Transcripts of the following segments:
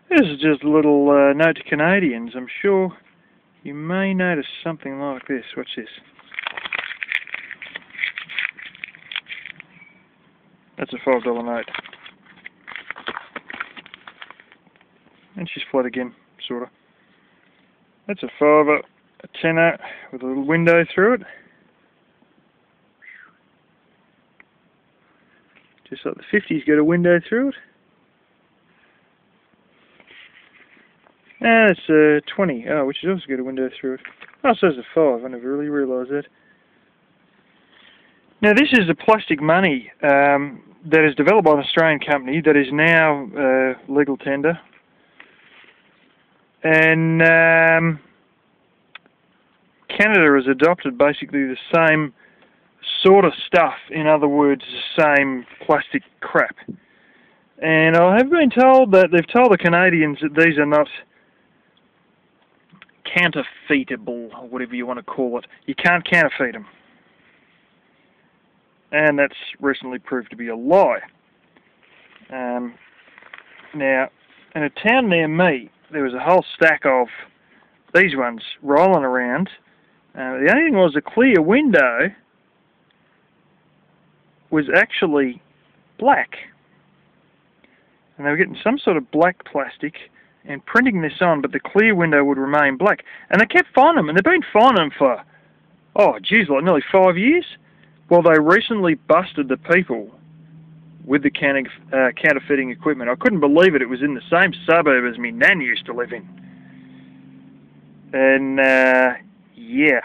This is just a little note to Canadians. I'm sure you may notice something like this. Watch this. That's a $5 note. And she's flat again, sort of. That's a fiver, a tenner with a little window through it. Just like the 50's got a window through it. And it's a 20, which has also got a window through it. Oh, so it's a 5, I never really realised that. Now this is the plastic money that is developed by an Australian company that is now legal tender. And Canada has adopted basically the same sort of stuff, in other words, the same plastic crap. And I have been told that they've told the Canadians that these are not counterfeitable, or whatever you want to call it. You can't counterfeit them. And that's recently proved to be a lie. Now, in a town near me, there was a whole stack of these ones rolling around. The only thing was the clear window was actually black. And they were getting some sort of black plastic and printing this on, but the clear window would remain black. And they kept finding them, and they've been finding them for, like nearly 5 years. Well, they recently busted the people with the counterfeiting equipment. I couldn't believe it. It was in the same suburb as me nan used to live in. And, yeah.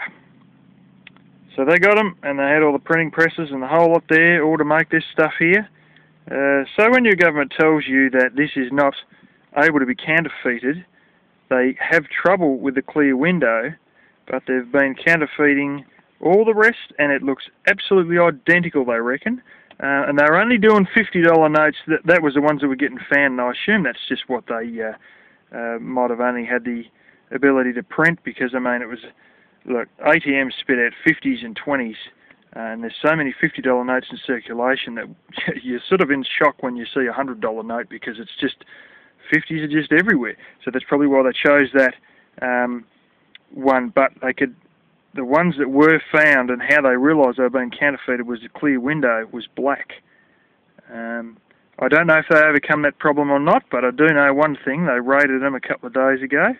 So they got them, and they had all the printing presses and the whole lot there, all to make this stuff here. So when your government tells you that this is not able to be counterfeited, they have trouble with the clear window, but they've been counterfeiting all the rest, and it looks absolutely identical, they reckon. And they were only doing $50 notes. That was the ones that were getting found, and I assume that's just what they might have only had the ability to print, because, I mean, it was, look, ATMs spit out 50s and 20s, and there's so many $50 notes in circulation that you're sort of in shock when you see a $100 note, because it's just, 50s are just everywhere. So that's probably why they chose that one, but they could, the ones that were found and how they realised they were being counterfeited was the clear window was black. I don't know if they overcome that problem or not, but I do know one thing: they raided them a couple of days ago.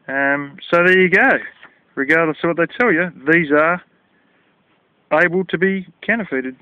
So there you go. Regardless of what they tell you, these are able to be counterfeited.